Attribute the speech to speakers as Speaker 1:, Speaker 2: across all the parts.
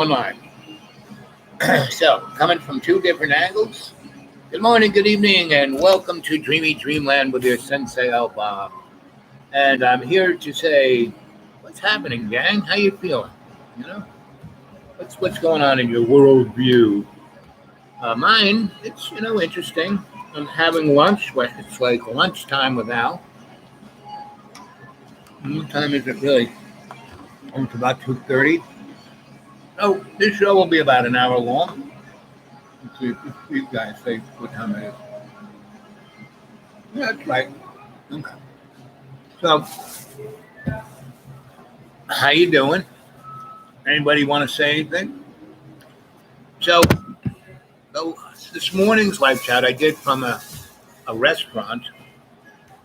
Speaker 1: online. So, coming from two different angles. Good morning, good evening, and welcome to Dreamy Dreamland with your Sensei Alba. And I'm here to say, what's happening, gang? How you feeling? You know, what's going on in your worldview? Mine, it's interesting. I'm having lunch. It's like lunchtime with Al. What time is it really? It's about 2:30. Oh, this show will be about an hour long. Let's see if you guys say what time it is. Yeah, that's right. Okay. So, how you doing? Anybody want to say anything? So, so this morning's live chat I did from a restaurant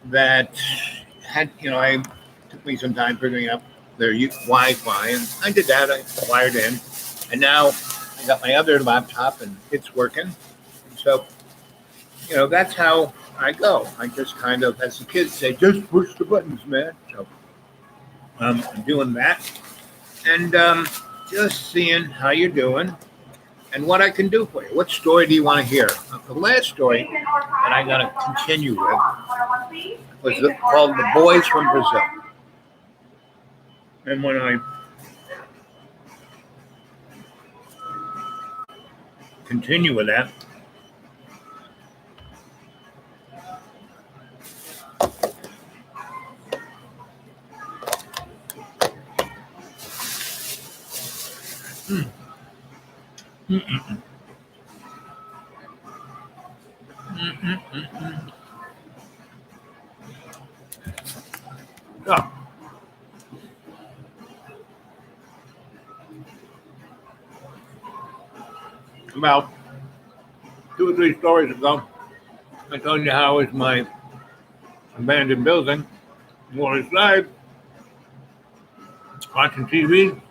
Speaker 1: that had, I took me some time figuring out their Wi-Fi, and I did that. I wired in, and now I got my other laptop, and it's working. So, that's how I go. I just kind of, as the kids say, just push the buttons, man. So I'm doing that, and just seeing how you're doing and what I can do for you. What story do you want to hear? The last story that I'm going to continue with was called "The Boys from Brazil," and when I continue with that. Oh, about 2 or 3 stories ago, I told you how it was my abandoned building, where I live, watching TV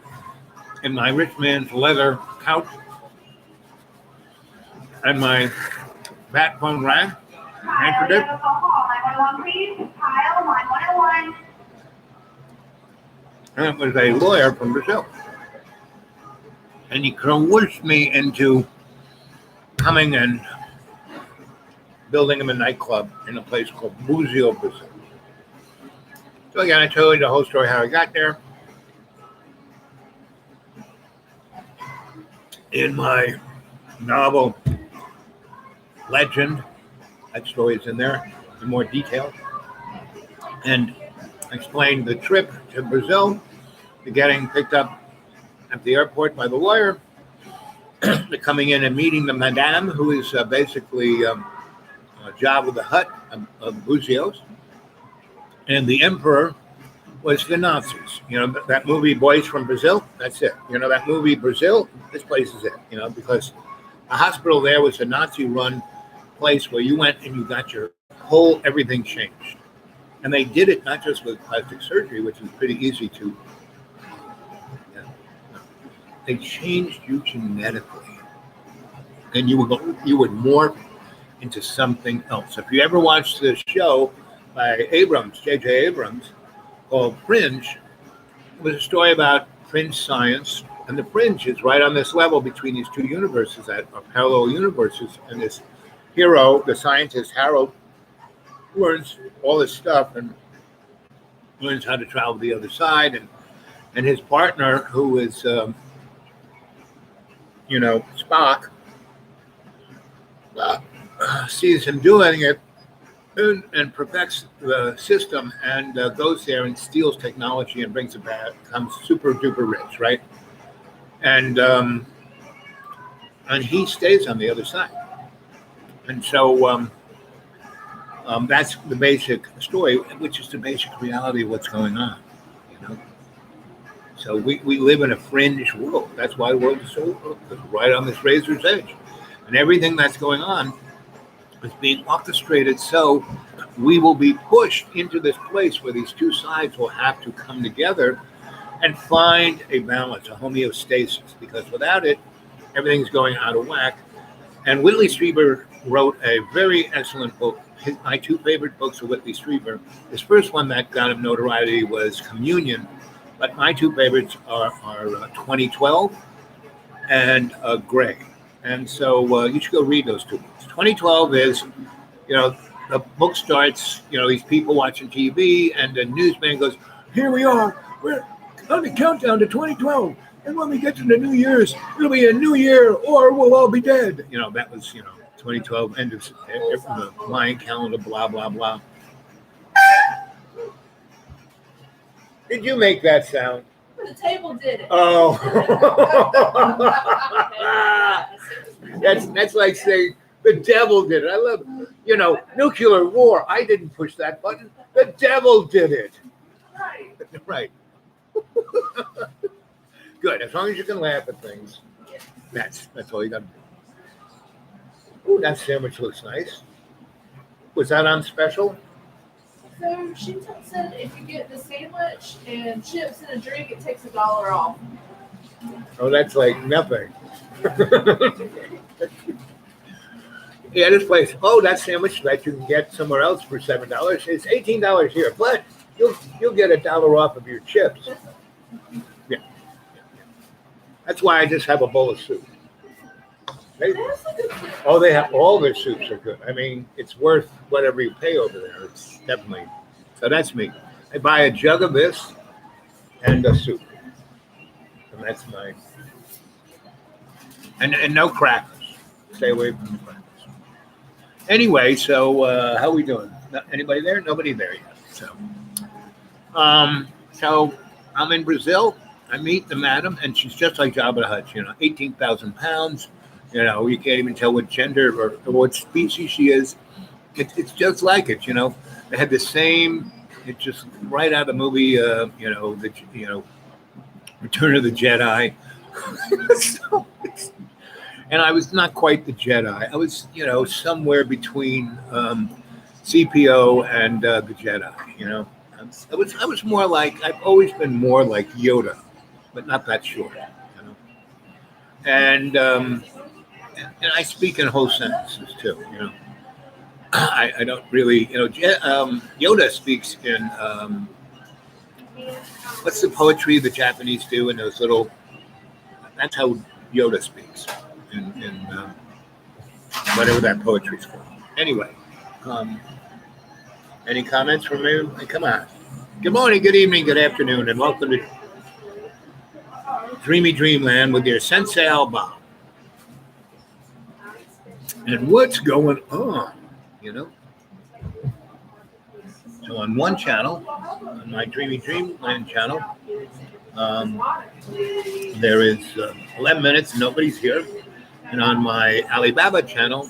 Speaker 1: in my rich man's leather couch, and my bat phone rang. Answered it. And it was a lawyer from Brazil. And he coerced me into coming and building him a nightclub in a place called Museo, Brazil. So again, I told you the whole story how I got there. In my novel, Legend, that story is in there in more detail. And explained the trip to Brazil, to getting picked up at the airport by the lawyer, to coming in and meeting the madame, who is basically Jabba the Hutt of Buzios. And the emperor was the Nazis. That movie Boys from Brazil, that's it. That movie Brazil, this place is it, because the hospital there was a Nazi-run place where you went and you got your whole everything changed. And they did it not just with plastic surgery, which is pretty easy to. They changed you genetically, and you would morph into something else. If you ever watched this show by J.J. Abrams, called Fringe, it was a story about fringe science, and the fringe is right on this level between these two universes that are parallel universes, and this hero, the scientist Harold, learns all this stuff and learns how to travel to the other side, and his partner, who is Spock, sees him doing it and perfects the system, and goes there and steals technology and brings it back, becomes super duper rich, right? And he stays on the other side, and so that's the basic story, which is the basic reality of what's going on. So we live in a fringe world. That's why the world is so right on this razor's edge, and everything that's going on is being orchestrated, so we will be pushed into this place where these two sides will have to come together and find a balance, a homeostasis, because without it, everything's going out of whack. And Whitley Strieber wrote a very excellent book. My 2 favorite books of Whitley Strieber. His first one that got him notoriety was Communion, but my 2 favorites are 2012 and gray. And so you should go read those two books. 2012 is, you know, the book starts, these people watching TV, and the newsman goes, "Here we are. We're on the countdown to 2012. And when we get to the New Year's, it'll be a new year or we'll all be dead." That was, 2012, end of the Mayan calendar, blah, blah, blah. Did you make that sound?
Speaker 2: The table did it.
Speaker 1: Oh. That's like saying the devil did it. I love it. Nuclear war. I didn't push that button. The devil did it.
Speaker 2: Right.
Speaker 1: Right. Good. As long as you can laugh at things, that's all you got to do. Ooh, that sandwich looks nice. Was that on special?
Speaker 2: So she said if you get the sandwich and chips and a drink, it takes $1 off.
Speaker 1: Oh, that's like nothing. Yeah, this place. Oh, that sandwich that you can get somewhere else for $7. It's $18 here, but you'll get $1 off of your chips. Yeah. That's why I just have a bowl of soup. They have all their soups are good. I mean, it's worth whatever you pay over there. It's definitely. So that's me. I buy a jug of this and a soup, and that's mine. And no crackers. Stay away from the crackers. Anyway, so how are we doing? Anybody there? Nobody there yet. So I'm in Brazil. I meet the madam, and she's just like Jabba the Hutt. 18,000 pounds. You can't even tell what gender or what species she is. It's just like it. They had the same. It's just right out of the movie. Return of the Jedi. So and I was not quite the Jedi. I was, somewhere between CPO and the Jedi. I was more like I've always been more like Yoda, but not that short. And I speak in whole sentences too. I don't really, Yoda speaks in what's the poetry the Japanese do in those little. That's how Yoda speaks in whatever that poetry's called. Anyway, any comments from you? Come on. Good morning, good evening, good afternoon, and welcome to Dreamy Dreamland with your Sensei Alba. And what's going on? So on one channel, on my Dreamy Dreamland channel, there is 11 minutes and nobody's here. And on my Alibaba channel,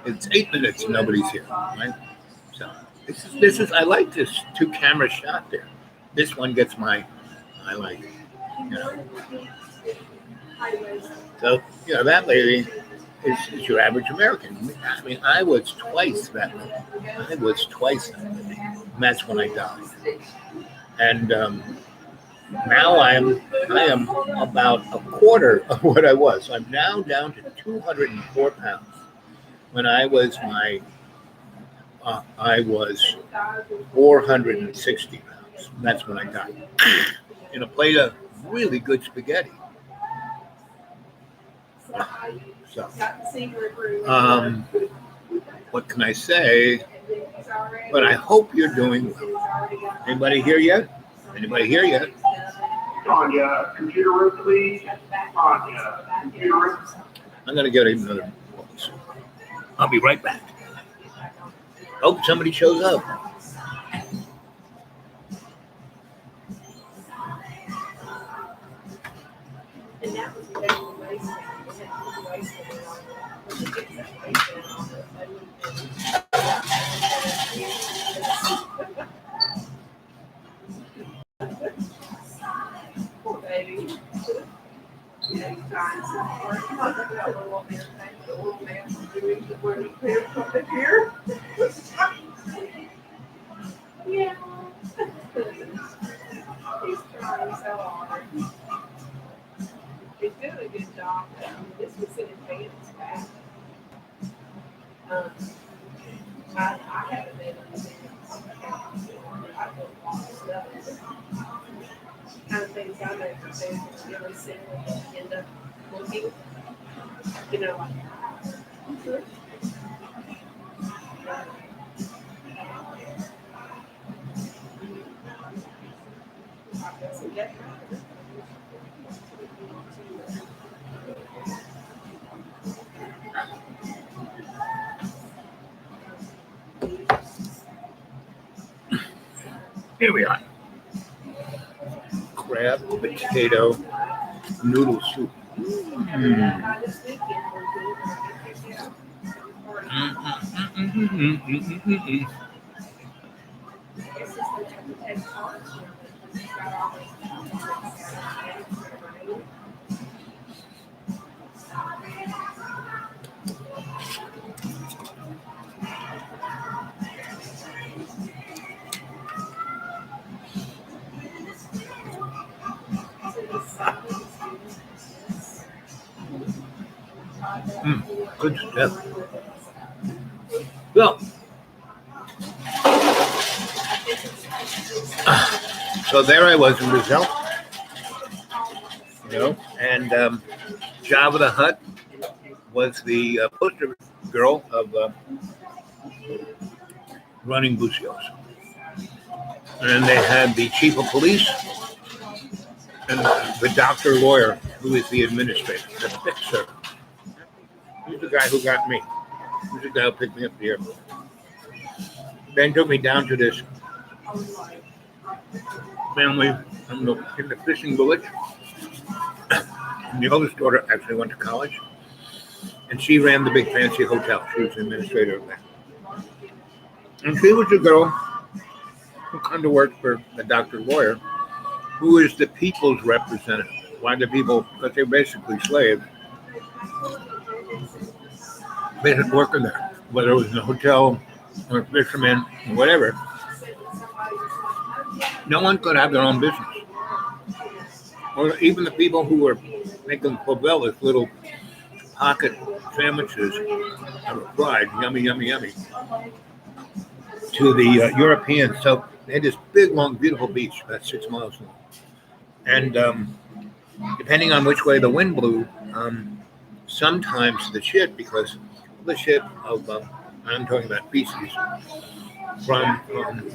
Speaker 1: it's 8 minutes and nobody's here. Right? So this is I like this 2-camera shot there. This one gets I like it. So that lady is your average American. I mean, I was twice that lady. And that's when I died. And now I am about a quarter of what I was. I'm now down to 204 pounds. When I was I was 460 pounds. That's when I died. In a plate of really good spaghetti. So, what can I say? But I hope you're doing well. Anybody here yet?
Speaker 3: Tanya, computer room, please. Tanya, computer room.
Speaker 1: I'm going to get another bowl of soup. I'll be right back. Hope somebody shows up.
Speaker 2: And that was the waste. Poor baby. Yeah. He's trying so hard. He's doing a good job. This was in advance back. I haven't been on the I don't want stuff. Kind of things I make for family really simple and end up
Speaker 1: Here we are. Crab, potato, noodle soup. Good stuff. Well, so there I was in Brazil, and Java the Hutt was the poster girl of running Bucios. And they had the chief of police and the doctor lawyer who is the administrator, the fixer. He's the guy who got me. He's the guy who picked me up at the airport. Then took me down to this family in the fishing village. And the oldest daughter actually went to college. And she ran the big fancy hotel. She was the administrator of that. And she was a girl who come to work for the doctor lawyer, who is the people's representative. Why the people? Because they're basically slaves. They didn't work in there, whether it was in a hotel or fishermen or whatever. No one could have their own business. Or even the people who were making favelas, little pocket sandwiches that were fried, yummy, yummy, yummy, to the Europeans. So they had this big, long, beautiful beach, about 6 miles long. And depending on which way the wind blew, sometimes the shit, because the shit of, I'm talking about feces, from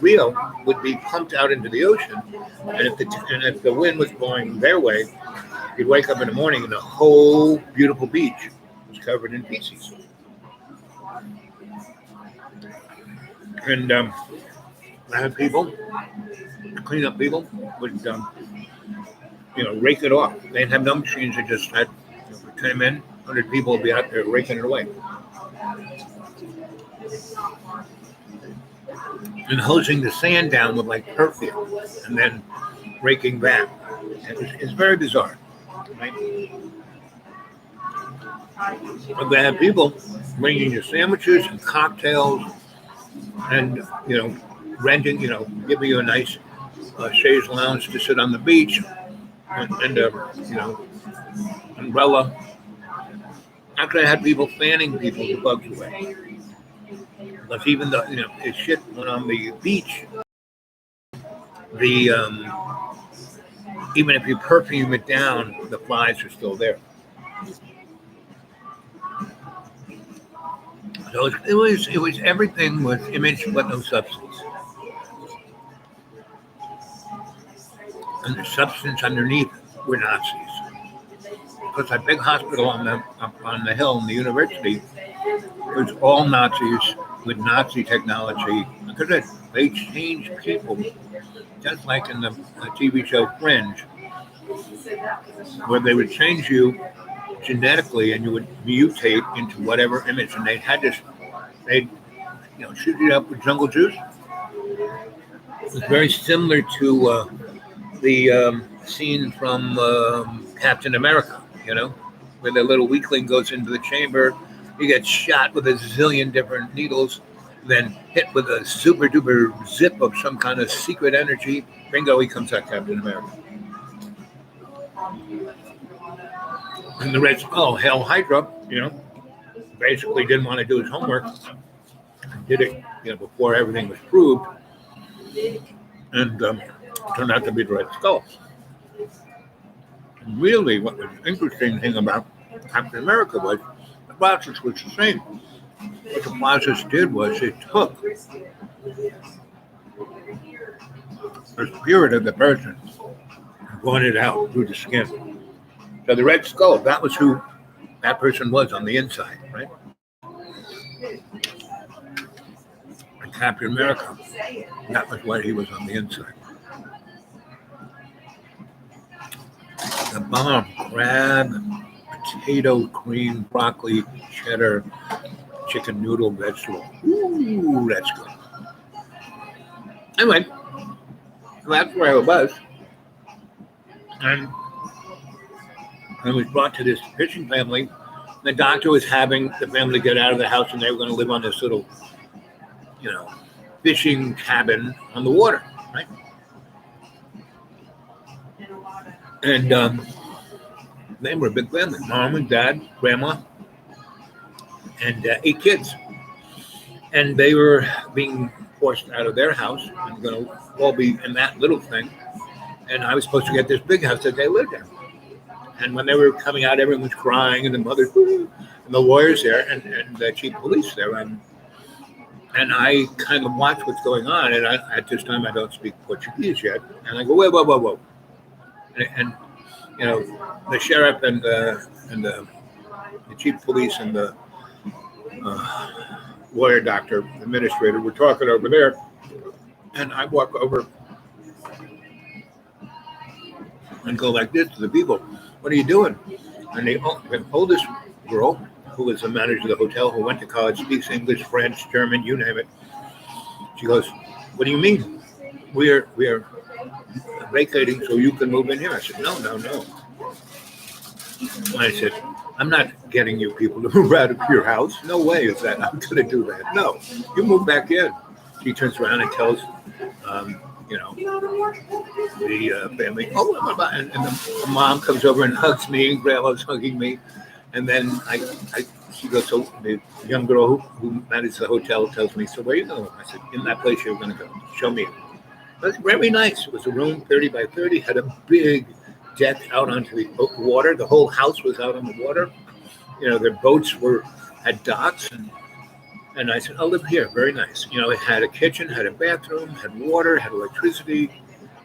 Speaker 1: Rio would be pumped out into the ocean. And if the wind was blowing their way, you'd wake up in the morning and the whole beautiful beach was covered in feces. And I had people, cleanup people, would rake it off. They didn't have no machines. They just had 10 men, 100 people would be out there raking it away. And hosing the sand down with like perfume and then raking back. It's very bizarre. Right? But they have people bringing you sandwiches and cocktails and, renting, giving you a nice chaise lounge to sit on the beach and umbrella. Actually, I had people fanning people the bugs away. Because even though, if shit went on the beach, even if you perfume it down, the flies are still there. So it was everything with image but no substance. And the substance underneath were Nazis. Because that big hospital on the hill in the university was all Nazis with Nazi technology. Because they changed people, just like in the TV show Fringe, where they would change you genetically and you would mutate into whatever image. And they'd shoot you up with jungle juice. It's very similar to the scene from Captain America, where the little weakling goes into the chamber. He gets shot with a zillion different needles, then hit with a super duper zip of some kind of secret energy. Bingo, he comes out Captain America. And the Reds, Hell Hydra, basically didn't want to do his homework. Did it, before everything was proved. And turned out to be the Red Skull. Really, what was interesting thing about Captain America was the process was the same. What the process did was it took the spirit of the person and brought it out through the skin. So the Red Skull, that was who that person was on the inside, right? And Captain America, that was what he was on the inside. The bomb, crab, potato, cream, broccoli, cheddar, chicken noodle, vegetable. Ooh, that's good. Anyway, that's where I was. And I was brought to this fishing family. The doctor was having the family get out of the house and they were going to live on this little, fishing cabin on the water, right? And they were a big family, mom and dad, grandma, and 8 kids. And they were being forced out of their house and going to all be in that little thing. And I was supposed to get this big house that they lived in. And when they were coming out, everyone was crying, and the mother, and the lawyers there, and the chief of police there. And I kind of watch what's going on. And at this time, I don't speak Portuguese yet. And I go, whoa. And the sheriff and the chief of police and the lawyer, doctor, administrator were talking over there. And I walk over and go like this to the people. What are you doing? And the oldest girl, who was the manager of the hotel, who went to college, speaks English, French, German, you name it. She goes, what do you mean? We are vacating so you can move in here. I said, no. I said, I'm not getting you people to move out of your house. No way is that I'm going to do that. No, you move back in. She turns around and tells, the family, and the mom comes over and hugs me, and grandma's hugging me. And then she goes, so the young girl who managed the hotel tells me, so where are you going? I said, in that place you're going to go. Show me it. It was very nice. It was a room 30 by 30, had a big deck out onto the water. The whole house was out on the water. Their boats had docks, and I said, I'll live here. Very nice. It had a kitchen, had a bathroom, had water, had electricity.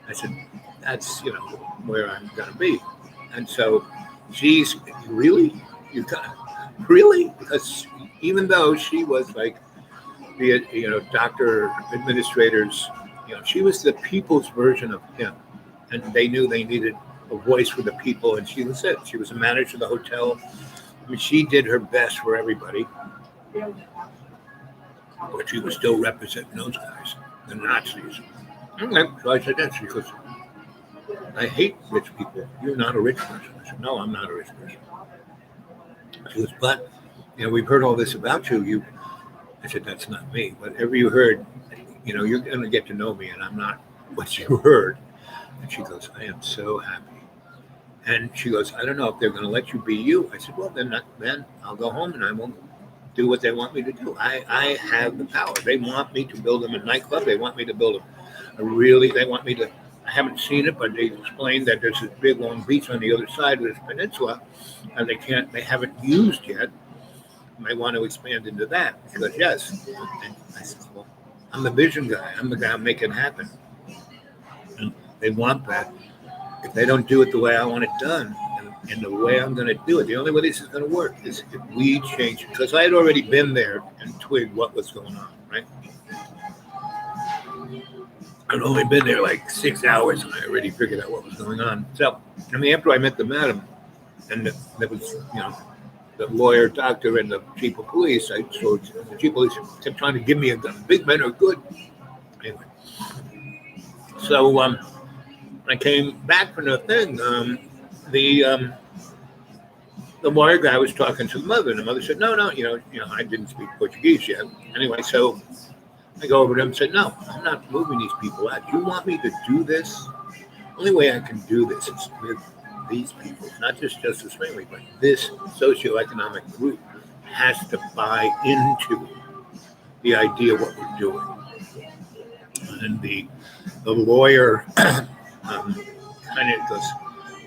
Speaker 1: I said, that's, where I'm going to be. And so she's, really? Really? Because even though she was like the, doctor, administrators, she was the people's version of him. And they knew they needed a voice for the people. And she was it. She was a manager of the hotel. I mean, she did her best for everybody. But she was still representing those guys, the Nazis. Okay, so I said, that's because I hate rich people. You're not a rich person. I said, no, I'm not a rich person. She goes, but, we've heard all this about you. I said, that's not me. Whatever you heard, you're going to get to know me, and I'm not what you heard. And she goes, I am so happy. And she goes, I don't know if they're going to let you be you. I said, well, then I'll go home and I won't do what they want me to do. I have the power. They want me to build them a nightclub. They want me to build they want me to, I haven't seen it, but they explained that there's this big long beach on the other side of this peninsula, and they haven't used yet. And they want to expand into that. She goes, yes. And I said, well, I'm the vision guy. I'm the guy who make it happen. And they want that. If they don't do it the way I want it done, and the way I'm going to do it, the only way this is going to work is if we change it. Because I had already been there and twigged what was going on, right? I'd only been there like 6 hours, and I already figured out what was going on. So, after I met the madam, and there was, the lawyer, doctor, and the chief of police, the chief of police kept trying to give me a gun. Big men are good. Anyway. So, I came back from the thing. The lawyer guy was talking to the mother, and the mother said, no, I didn't speak Portuguese yet. Anyway, so I go over to him and said, no, I'm not moving these people out. You want me to do this? The only way I can do this is with these people, not just Justice Family, but this socioeconomic group has to buy into the idea of what we're doing. And the lawyer kind of goes,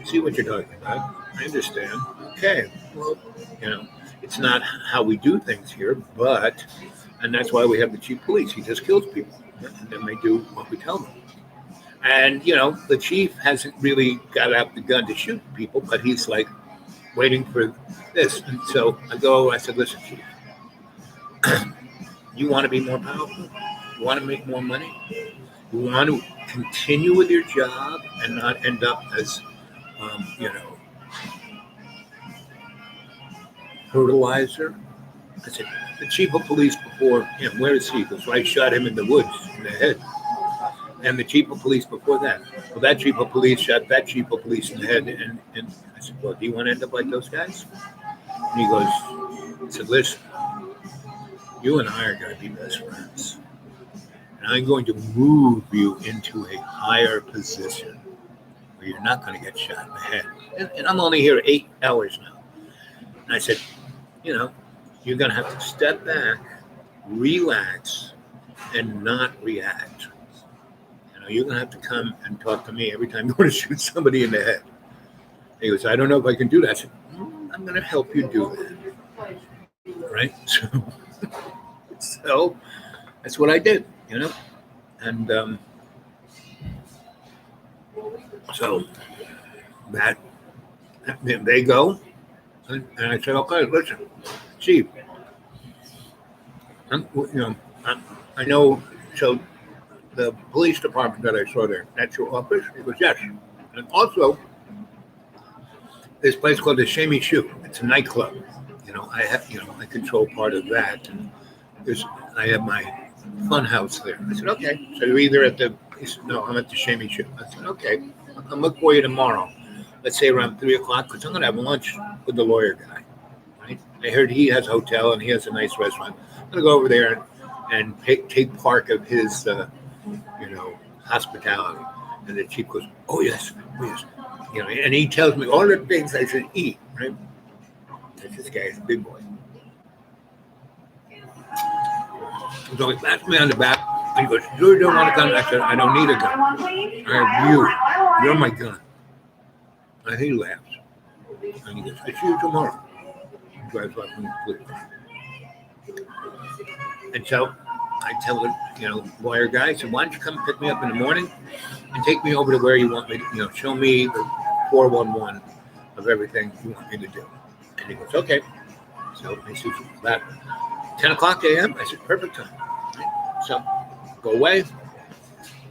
Speaker 1: see what you're talking about. I understand. Okay. Well, it's not how we do things here, and that's why we have the chief police. He just kills people, and then they do what we tell them. And, the chief hasn't really got out the gun to shoot people, but he's like waiting for this. And so I said, listen, chief, you want to be more powerful? You want to make more money? You want to continue with your job and not end up as, fertilizer? I said, the chief of police before him, where is he? He goes, well, I shot him in the woods in the head. And the chief of police before that. Well, that chief of police shot that chief of police in the head. And I said, well, do you want to end up like those guys? And he said, listen, you and I are going to be best friends. And I'm going to move you into a higher position where you're not going to get shot in the head. And I'm only here 8 hours now. And I said, you're going to have to step back, relax, and not react. You're going to have to come and talk to me every time you want to shoot somebody in the head. He goes, I don't know if I can do that. I said, I'm going to help you do that. Right? So that's what I did, And so that they go. And I said, okay, listen, chief, I know, so the police department that I saw there, that's your office? He goes, yes. And also, this place called the Shamey Shoe. It's a nightclub. I control part of that. And I have my fun house there. I said, okay. So you're either he said, no, I'm at the Shamey Shoe. I said, okay, I'll come look for you tomorrow. Let's say around 3 o'clock, because I'm going to have lunch with the lawyer guy. Right? I heard he has a hotel and he has a nice restaurant. I'm going to go over there and take part of his, hospitality. And the chief goes, oh, yes. And he tells me all the things I should eat, right? This guy's a big boy. So he pats me on the back and he goes, you don't want a gun? I said, I don't need a gun. I have you. You're my gun. And he laughs. And he goes, I see you tomorrow. He drives off in the police. And so I tell the lawyer guy, I said, why don't you come pick me up in the morning and take me over to where you want me to, show me the 411 of everything you want me to do. And he goes, okay. So he says, about 10 o'clock a.m. I said, perfect time. So go away.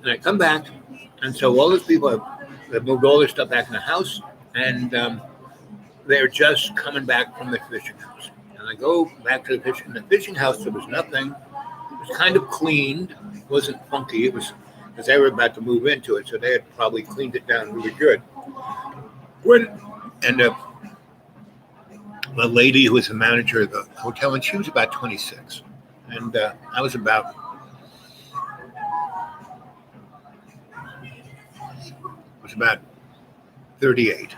Speaker 1: And I come back. And so all those people have moved all their stuff back in the house. And they're just coming back from the fishing house. And I go back to the fishing house. There was nothing. It was kind of cleaned. It wasn't funky. It was because they were about to move into it. So they had probably cleaned it down really good. The lady who was the manager of the hotel, and she was about 26. And I was about 38.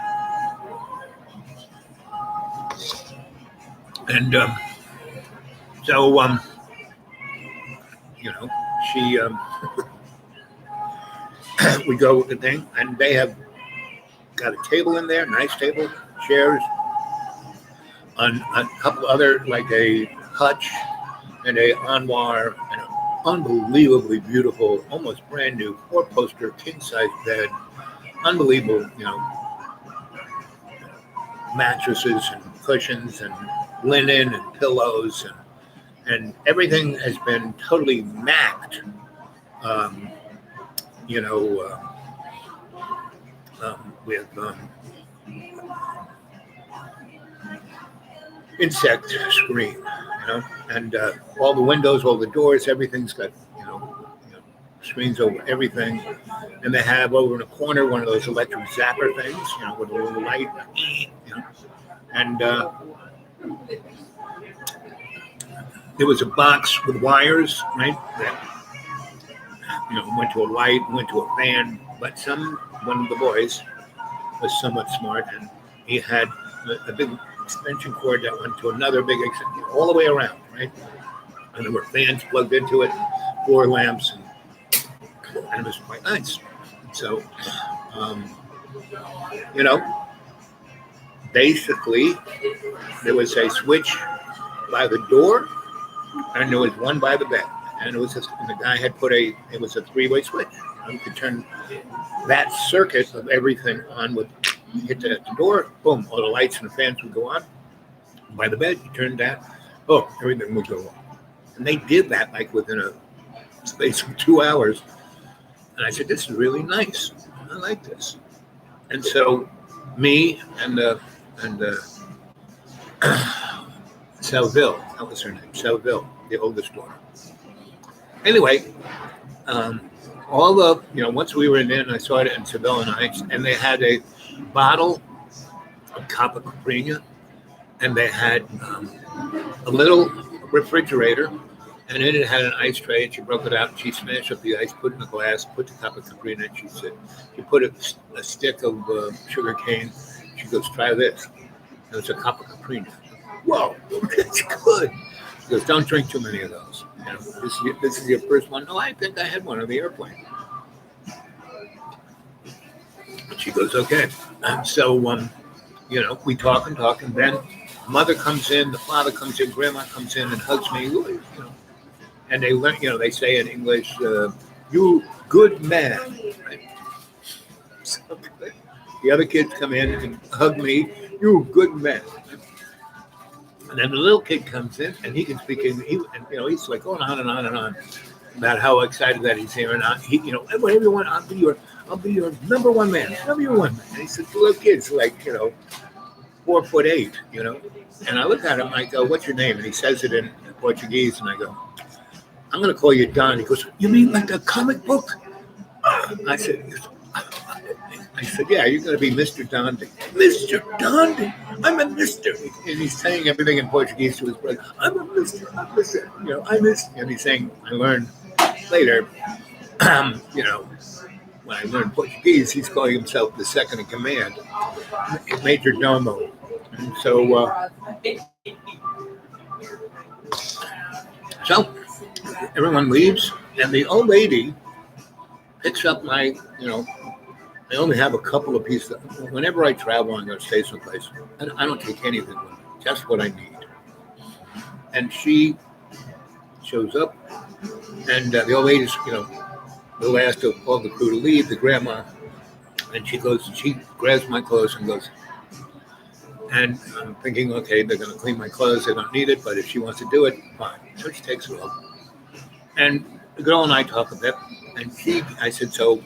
Speaker 1: And she we go with the thing, and they have got a table in there, nice table, chairs, on a couple other, like a hutch and a armoire, and an unbelievably beautiful, almost brand new 4-poster king-size bed, unbelievable, mattresses and cushions and linen and pillows and everything has been totally macked, with insect screen, and all the windows, all the doors, everything's got, screens over everything. And they have over in the corner one of those electric zapper things, with a little light, and there was a box with wires, right, that, went to a light, went to a fan, but one of the boys was somewhat smart, and he had a big extension cord that went to another big extension all the way around, right? And there were fans plugged into it, 4 lamps, and it was quite nice. So You know, basically, there was a switch by the door, and there was one by the bed. And and the guy had it was a three-way switch. You could turn that circuit of everything on with hit the door, boom, all the lights and the fans would go on. By the bed, you turned that, oh, everything would go on. And they did that like within a space of 2 hours. And I said, this is really nice. I like this. And so me and Selville, that was her name, Selville, the oldest daughter. Anyway, all the, once we were in there, and I saw it in Seville and they had a bottle of Copper Caprina, and they had a little refrigerator, and in it had an ice tray, and she broke it out, and she smashed up the ice, put it in a glass, put the Copper Caprina, and she said, she put a stick of sugar cane, she goes, try this. And it's a Copper Caprina. Whoa, that's good. She goes, don't drink too many of those. This is your first one. No, I think I had one on the airplane. She goes, okay. So, we talk and talk, and then mother comes in, the father comes in, grandma comes in and hugs me. And they learn, they say in English, you good man. Right? So, the other kids come in and hug me, you good man. And then the little kid comes in, and he can speak English. He's like going on and on and on about how excited that he's here. And whatever you want, I'll be your number one man, number one man. And he said, the little kid's like, 4'8", And I look at him, I go, what's your name? And he says it in Portuguese, and I go, I'm going to call you Don. He goes, you mean like a comic book? I said, yeah, you're going to be Mr. Dondi. Mr. Dondi? I'm a Mr. And he's saying everything in Portuguese to his brother. I'm a Mr. I'm Mr. And he's saying, I learned later, when I learned Portuguese, he's calling himself the second in command, Major Domo. And so, everyone leaves, and the old lady picks up my, I only have a couple of pieces. Whenever I travel, I'm going to stay someplace. I don't take anything with me, just what I need. And she shows up, and the old lady's, the last of all the crew to leave, the grandma, and she grabs my clothes and goes, and I'm thinking, okay, they're going to clean my clothes. They don't need it, but if she wants to do it, fine. So she takes it off. And the girl and I talk a bit, and I said, so,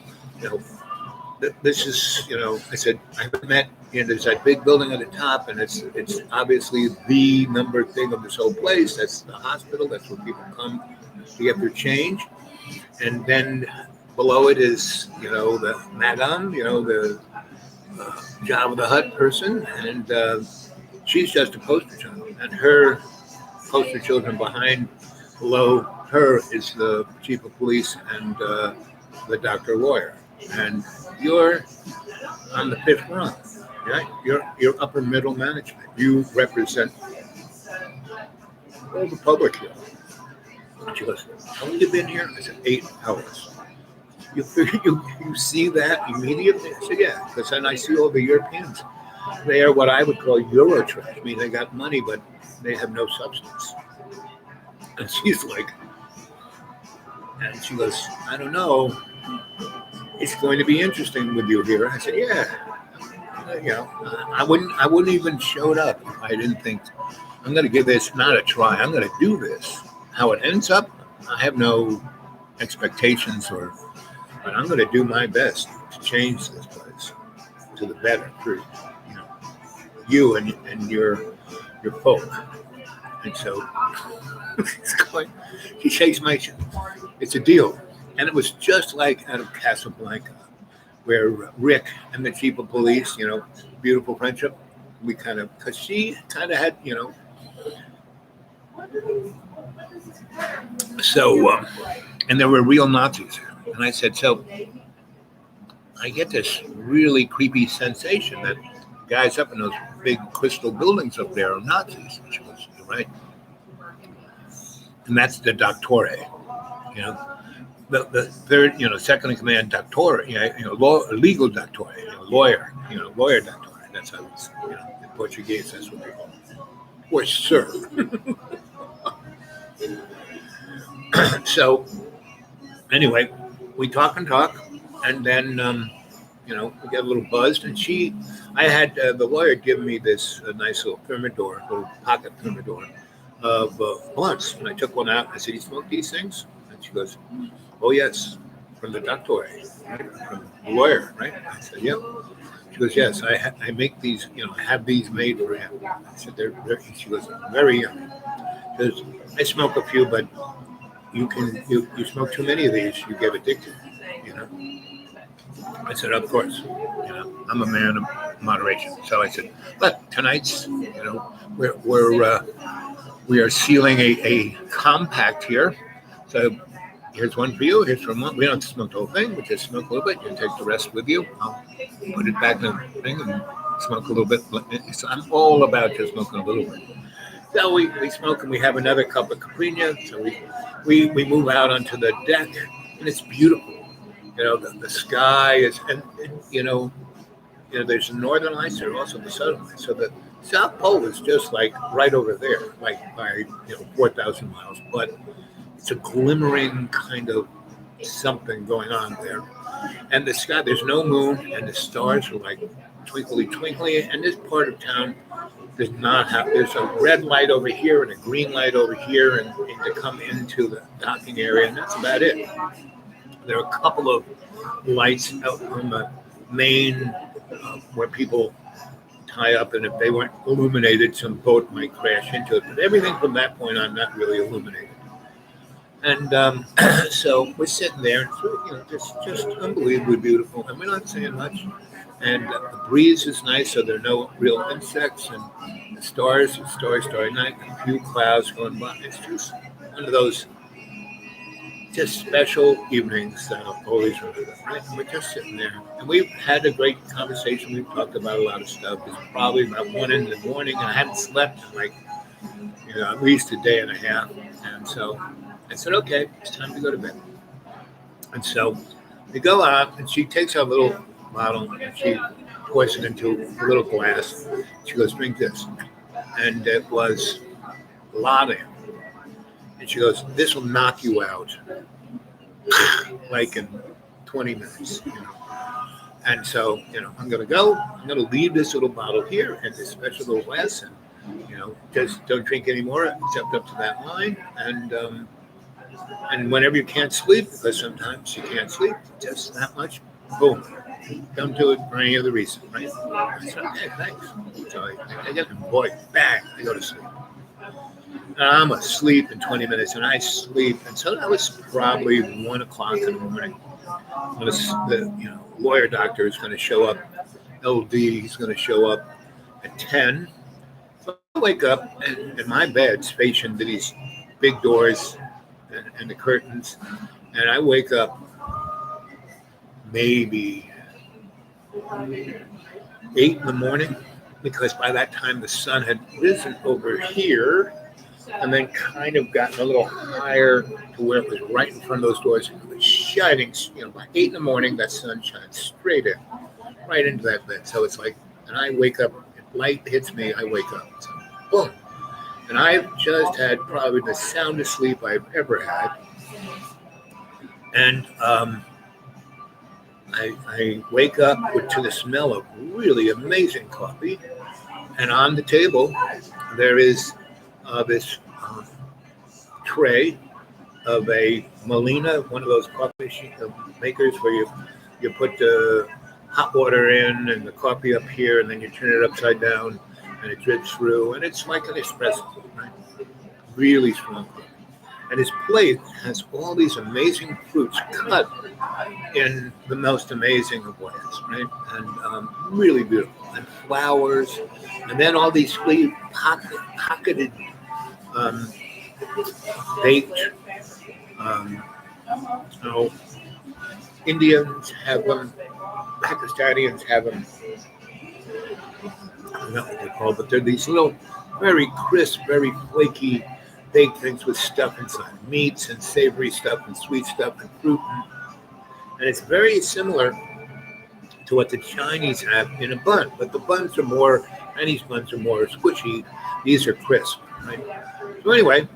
Speaker 1: this is, I said, I haven't met, there's that big building at the top, and it's obviously the number thing of this whole place. That's the hospital. That's where people come to get their change. And then below it is, the madame, the Jabba the Hutt person, and she's just a poster child. And her poster children below her is the chief of police and the doctor lawyer. And you're on the fifth rung, right? You're upper middle management. You represent all the public here. And she goes, how long have you been here? I said, 8 hours. You see that immediately? I said, yeah, because then I see all the Europeans. They are what I would call Eurotrash. I mean, they got money, but they have no substance. And she's like, and she goes, I don't know. It's going to be interesting with you here. I said, yeah. I wouldn't even showed up if I didn't think I'm going to give this not a try. I'm going to do this. How it ends up, I have no expectations, but I'm going to do my best to change this place to the better for you and your folk. And so she shakes my hand. It's a deal. And it was just like out of Casablanca, where Rick and the chief of police, beautiful friendship. Because she kind of had, So, and there were real Nazis. And I said, so I get this really creepy sensation that guys up in those big crystal buildings up there are Nazis. And she goes, you're right. And that's the doctore, the third, second in command doctor, legal doctor, lawyer, lawyer doctor. That's how it's, in Portuguese, that's what they call it. Or sir. So anyway, we talk and talk, and then we get a little buzzed. And I had the lawyer give me this nice little little pocket thermidor of blunts, and I took one out. And I said, "You smoke these things?" And she goes, "Oh yes, from the doctor, right? From the lawyer, right?" I said, "Yeah." She goes, "Yes, I make these. I have these made for him." I said, "They're." She goes, "Very yummy." Because I smoke a few, but you smoke too many of these, you get addicted. I said, "Of course. I'm a man of moderation." So I said, "But tonight's, we are sealing a compact here. So here's one for you. Here's from one. We don't smoke the whole thing. We just smoke a little bit. You take the rest with you. I'll put it back in the thing and smoke a little bit." So I'm all about just smoking a little bit. So we smoke and we have another cup of Caprina. So we move out onto the deck, and it's beautiful. The sky is, and there's the northern lights. There are also the southern lights. So the South Pole is just like right over there, like by 4,000 miles. But it's a glimmering kind of something going on there. And the sky, there's no moon, and the stars are like twinkly, twinkly. And this part of town does not have. There's a red light over here and a green light over here, and to come into the docking area, and that's about it. There are a couple of lights out on the main where people tie up, and if they weren't illuminated, some boat might crash into it. But everything from that point on, not really illuminated. And so we're sitting there, and it's just unbelievably beautiful, and we're not saying much. And the breeze is nice, so there are no real insects, and the stars, starry night, a few clouds going by. It's just one of those just special evenings that I'll always remember. Right? And we're just sitting there, and we've had a great conversation. We've talked about a lot of stuff. It's probably about 1 in the morning, and I haven't slept in like at least a day and a half. And so I said, "Okay, it's time to go to bed." And so we go out, and she takes our little bottle and she pours it into a little glass. She goes, "Drink this," and it was laudanum. And she goes, "This will knock you out like in 20 minutes." And so, I'm going to go. I'm going to leave this little bottle here and this special little glass, and just don't drink anymore except up to that line. And whenever you can't sleep, because sometimes you can't sleep, just that much, boom, don't do it for any other reason, right? I said, "Okay, thanks." So I get the boy, bang, I go to sleep. And I'm asleep in 20 minutes, and I sleep. And so that was probably 1 o'clock in the morning. When the lawyer doctor is going to show up, LD, he's going to show up at 10. So I wake up, and my bed's facing to these big doors and the curtains. And I wake up maybe 8 in the morning, because by that time the sun had risen over here and then kind of gotten a little higher to where it was right in front of those doors. It was shining, by 8 in the morning, that sun shines straight in, right into that bed. So it's like, and I wake up, light hits me, I wake up. So, boom. And I've just had probably the soundest sleep I've ever had. And I wake up to the smell of really amazing coffee. And on the table, there is this tray of a Molina, one of those coffee makers where you put the hot water in and the coffee up here, and then you turn it upside down, and it drips through, and it's like an espresso, right? Really strong coffee. And his plate has all these amazing fruits cut in the most amazing of ways, right? And really beautiful. And flowers, and then all these pocketed baked. Indians have them, Pakistanians have them. I don't know what they're called, but they're these little, very crisp, very flaky baked things with stuff inside, meats and savory stuff and sweet stuff and fruit. And it's very similar to what the Chinese have in a bun, but the buns are more, Chinese buns are more squishy. These are crisp, right? So anyway,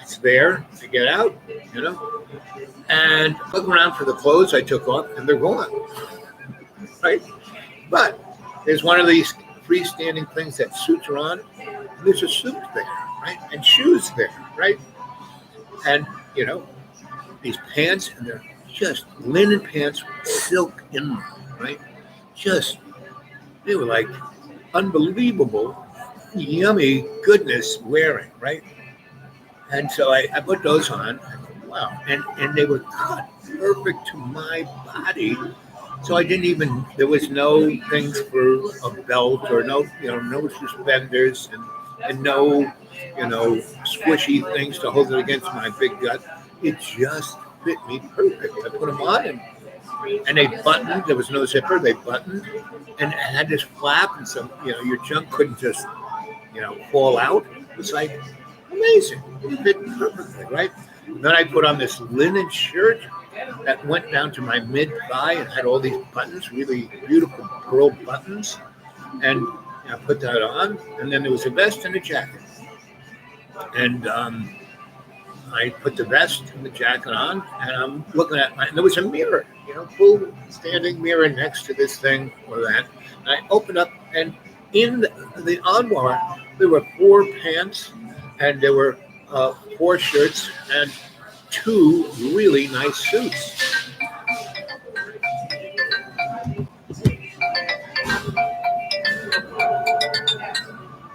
Speaker 1: it's there to get out, and look around for the clothes I took off, and they're gone, right? But there's one of these freestanding things that suits are on. And there's a suit there, right? And shoes there, right? And these pants, and they're just linen pants with silk in them, right? They were like unbelievable, yummy goodness wearing, right? And so I put those on. Wow. And they were cut perfect to my body. So I didn't even, there was no things for a belt or no suspenders and no, squishy things to hold it against my big gut. It just fit me perfect. I put them on and they buttoned. There was no zipper. They buttoned and had this flap. And so, your junk couldn't just, fall out. It was like amazing. It fit perfectly, right? And then I put on this linen shirt that went down to my mid-thigh and had all these buttons, really beautiful pearl buttons. And I put that on. And then there was a vest and a jacket. And I put the vest and the jacket on, and I'm looking at and there was a mirror, full standing mirror next to this thing or that. And I opened up, and in the armoire, there were 4 pants, and there were 4 shirts, and 2 really nice suits.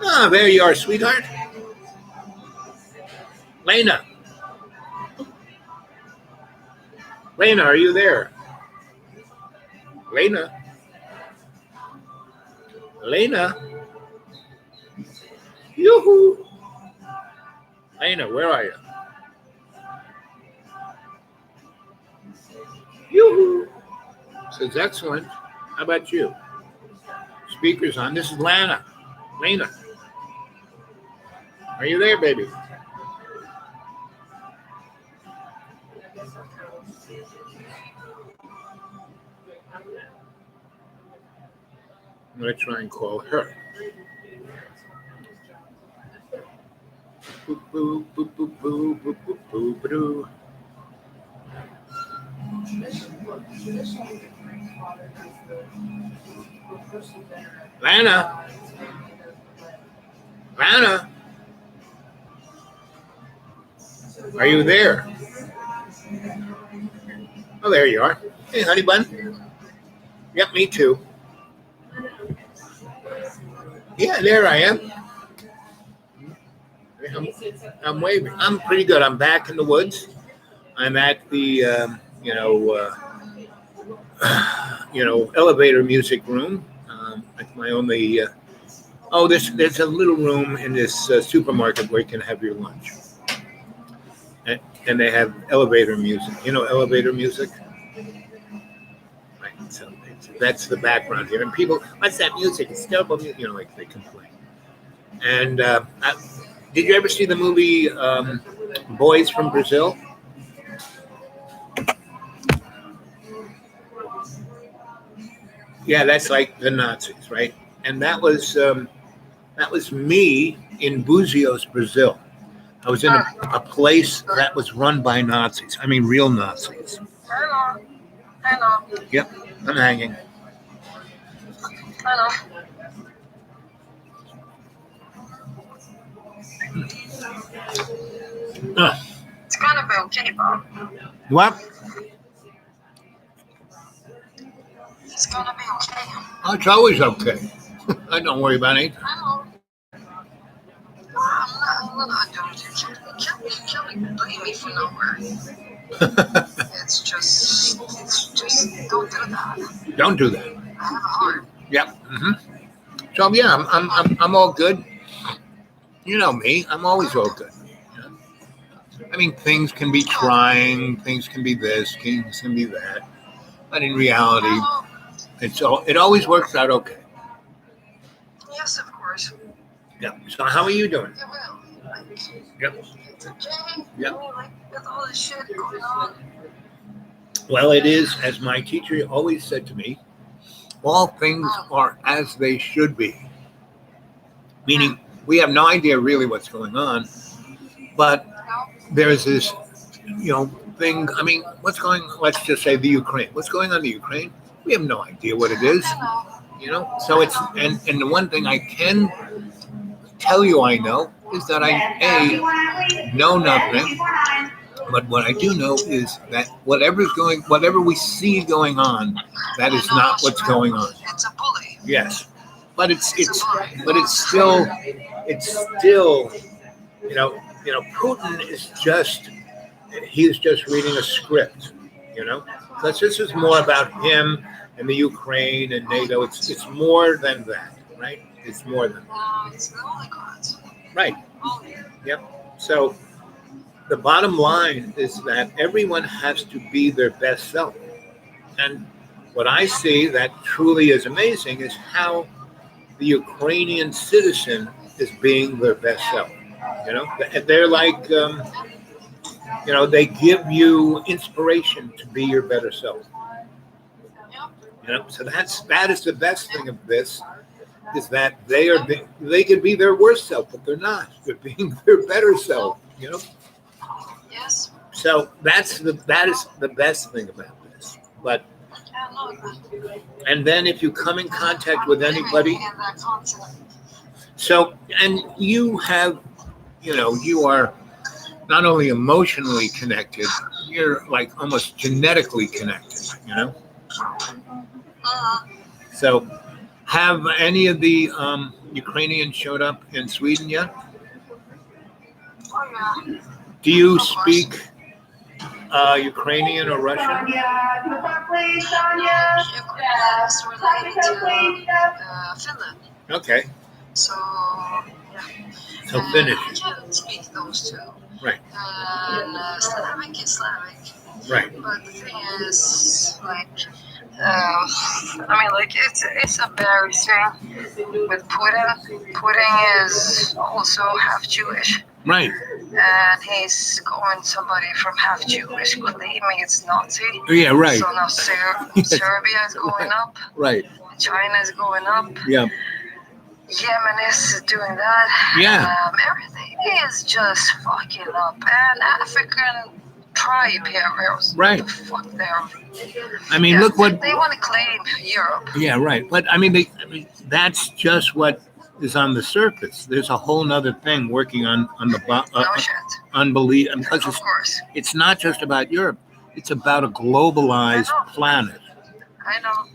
Speaker 1: Ah, there you are, sweetheart. Lena, are you there? Lena? Yoo-hoo! Lena, where are you? Yoo-hoo! Says excellent. How about you? Speakers on. This is Lena. Are you there, baby? I'm going to try and call her. Boop, boop, boop, boop, boop, boop, boop, boop, boop. Lana, are you there? Oh, there you are. Hey, honey bun. Yep, me too. Yeah, there I am. I'm waving. I'm pretty good. I'm back in the woods. I'm at the, elevator music room. It's my only. There's a little room in this supermarket where you can have your lunch, and they have elevator music. Elevator music. Right. So that's the background here. And people, what's that music? It's terrible music. Like they complain. And did you ever see the movie Boys from Brazil? Yeah, that's like the Nazis, right? And that was me in Búzios, Brazil. I was in a place that was run by Nazis. I mean, real Nazis.
Speaker 4: Hello.
Speaker 1: Yep, I'm hanging.
Speaker 4: Hello. It's gonna be okay, Bob.
Speaker 1: What?
Speaker 4: It's gonna be okay.
Speaker 1: Oh, it's always okay. I don't worry about it.
Speaker 4: Hello. I'm not doing it. You can't be blaming me for nowhere. It's just, don't do that.
Speaker 1: Don't do that.
Speaker 4: I have a heart.
Speaker 1: Yep. Mm-hmm. So yeah, I'm all good. You know me. I'm always all good. I mean, things can be trying, things can be this, things can be that, but in reality, it always works out okay.
Speaker 4: Yes, of course.
Speaker 1: Yeah. So how are you doing?
Speaker 4: It will.
Speaker 1: Yep.
Speaker 4: It's okay.
Speaker 1: Yep.
Speaker 4: I mean, like, with all this shit going on.
Speaker 1: Well, it is, as my teacher always said to me, all things are as they should be. Meaning, we have no idea really what's going on, but there's this, thing. I mean, let's just say the Ukraine. What's going on in the Ukraine? We have no idea what it is, So it's, and the one thing I can tell you I know is that I know nothing, but what I do know is that whatever we see going on, that is not what's going on.
Speaker 4: It's a bully.
Speaker 1: Yes, but it's still, Putin is just, he is just reading a script, because this is more about him and the Ukraine and NATO. It's more than that, right? It's more than that.
Speaker 4: No, it's the oligarchs.
Speaker 1: Right.
Speaker 4: Only.
Speaker 1: Yep. So the bottom line is that everyone has to be their best self. And what I see that truly is amazing is how the Ukrainian citizen is being their best self. They're like, they give you inspiration to be your better self. So that is the best thing of this, is that they could be their worst self, but they're not. They're being their better self.
Speaker 4: Yes.
Speaker 1: So that is the best thing about this. But and then if you come in contact with anybody, so and you have, you are not only emotionally connected, you're like almost genetically connected. So have any of the Ukrainians showed up in Sweden yet?
Speaker 4: Oh, yeah.
Speaker 1: Do you speak Ukrainian or Russian?
Speaker 4: Ukraine is related to Finland.
Speaker 1: Okay.
Speaker 4: So, yeah.
Speaker 1: So Finnish.
Speaker 4: I can speak those two.
Speaker 1: Right.
Speaker 4: And Slavic is Slavic.
Speaker 1: Right.
Speaker 4: But the thing is, like, it's embarrassing with Putin. Putin is also half Jewish.
Speaker 1: Right.
Speaker 4: And he's going somebody from half Jewish claiming it's Nazi.
Speaker 1: Yeah, right.
Speaker 4: So now Serbia is going up.
Speaker 1: Right.
Speaker 4: China is going up.
Speaker 1: Yeah.
Speaker 4: Yemen is doing that.
Speaker 1: Yeah.
Speaker 4: Everything is just fucking up. And African tribe here,
Speaker 1: right.
Speaker 4: What the fuck they're.
Speaker 1: I mean, look what
Speaker 4: they want to claim Europe.
Speaker 1: Yeah, right. But I mean, that's just what is on the surface. There's a whole nother thing working on the unbelievable, because
Speaker 4: of course.
Speaker 1: It's not just about Europe. It's about a globalized planet.
Speaker 4: I know.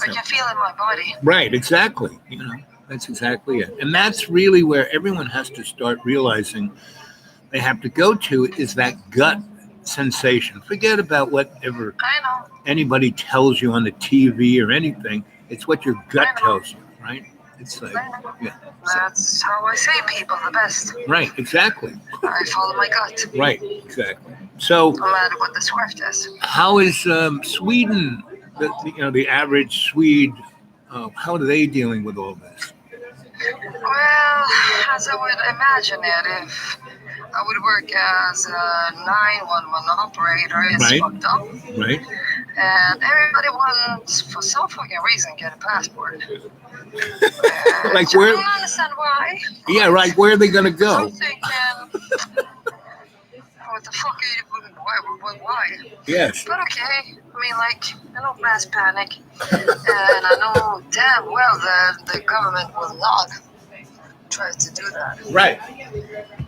Speaker 4: I can feel it in my body.
Speaker 1: Right, exactly. That's exactly it. And that's really where everyone has to start realizing they have to go to, is that gut sensation. Forget about whatever anybody tells you on the TV or anything. It's what your gut tells you, right? It's like, yeah.
Speaker 4: That's how I say people the best.
Speaker 1: Right, exactly.
Speaker 4: I follow my gut.
Speaker 1: Right, exactly. So,
Speaker 4: no matter what the Swift is.
Speaker 1: How is Sweden? The average Swede. How are they dealing with all this?
Speaker 4: Well, as I would imagine it, if I would work as a 911 operator, it's fucked up.
Speaker 1: Right.
Speaker 4: And everybody wants, for some fucking reason, get a passport.
Speaker 1: Like
Speaker 4: I
Speaker 1: where?
Speaker 4: don't understand why.
Speaker 1: Yeah, right. Where are they gonna go?
Speaker 4: I'm thinking, what the fuck are you? Why?
Speaker 1: Yes.
Speaker 4: But okay. I mean, like, I know mass panic, and I know damn well that the government will not try to do that.
Speaker 1: Right.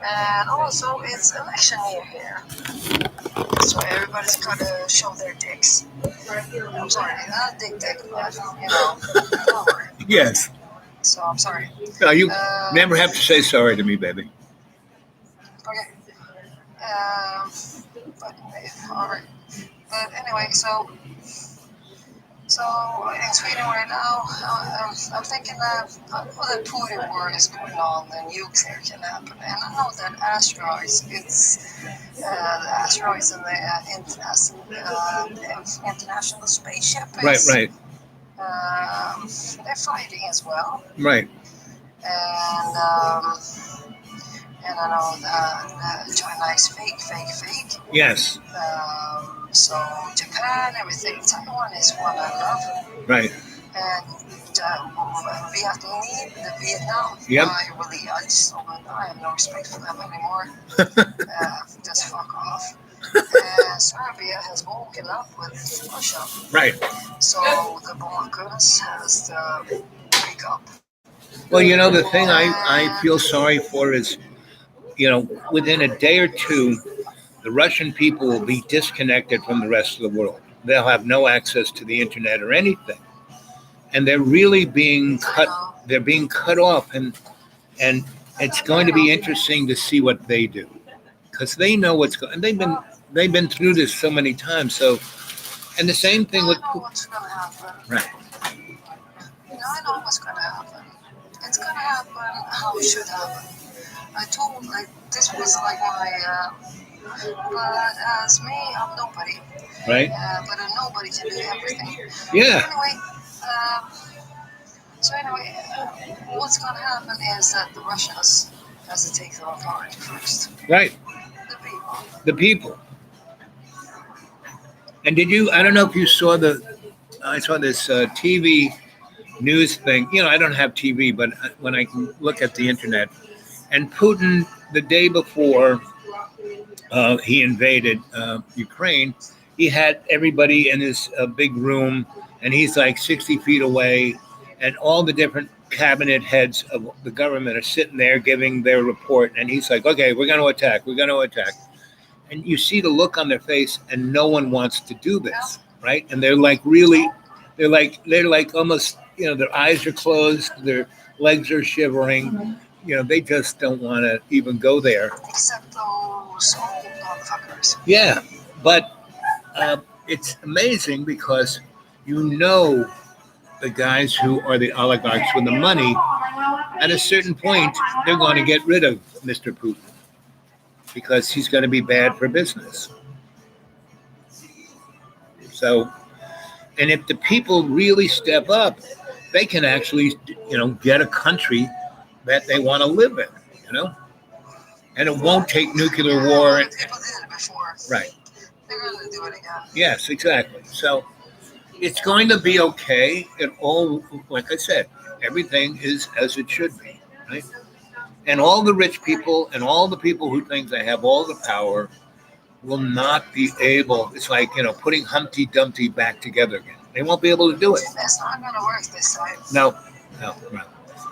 Speaker 4: And also, it's election year here, so everybody's gotta show their dicks. I'm sorry, not dick, but don't worry.
Speaker 1: Yes.
Speaker 4: So I'm sorry.
Speaker 1: No, you never have to say sorry to me, baby.
Speaker 4: Okay. But all right. But anyway, so in Sweden right now, I'm thinking that I know that Putin war is going on, and nuclear can happen, and I know that asteroids, the asteroids in the international spaceship.
Speaker 1: Right.
Speaker 4: They're fighting as well.
Speaker 1: Right.
Speaker 4: And I know the China is fake.
Speaker 1: Yes.
Speaker 4: So Japan, everything. Taiwan is one I love.
Speaker 1: Right.
Speaker 4: And Vietnam,
Speaker 1: Yep.
Speaker 4: I have no respect for them anymore. Just fuck off. Serbia has woken up with Russia.
Speaker 1: Right.
Speaker 4: So the Balkans has to wake up.
Speaker 1: Well, the thing I feel sorry for is, within a day or two, the Russian people will be disconnected from the rest of the world. They'll have no access to the internet or anything. And they're really being cut. They're being cut off, and it's going to be interesting to see what they do, because they know what's going. And they've been through this so many times. So, and the same thing with
Speaker 4: I know what's going to happen.
Speaker 1: right.
Speaker 4: I know what's going to happen. It's going to happen how it should happen. This was like my. But as me, I'm nobody.
Speaker 1: Right.
Speaker 4: But a nobody can do everything.
Speaker 1: Yeah.
Speaker 4: Anyway, what's going to happen is that the Russians has to take them apart first.
Speaker 1: Right.
Speaker 4: The people.
Speaker 1: The people. And I don't know if you saw I saw this TV news thing. I don't have TV, but when I can look at the internet, and Putin, the day before he invaded Ukraine, he had everybody in his big room, and he's like 60 feet away, and all the different cabinet heads of the government are sitting there giving their report, and he's like, okay, we're going to attack. And you see the look on their face, and no one wants to do this, right? And they're like almost, their eyes are closed, their legs are shivering. They just don't want to even go there.
Speaker 4: Except those old motherfuckers.
Speaker 1: Yeah, but it's amazing because the guys who are the oligarchs with the money, at a certain point, they're going to get rid of Mr. Putin because he's going to be bad for business. So, and if the people really step up, they can actually, get a country that they want to live in, and it won't take nuclear war.
Speaker 4: People did it before.
Speaker 1: Right.
Speaker 4: They're going to do it again.
Speaker 1: Yes, exactly. So it's going to be okay. It all, like I said, everything is as it should be, right? And all the rich people and all the people who think they have all the power will not be able. It's like, putting Humpty Dumpty back together again. They won't be able to do it.
Speaker 4: That's not going to work this time.
Speaker 1: No.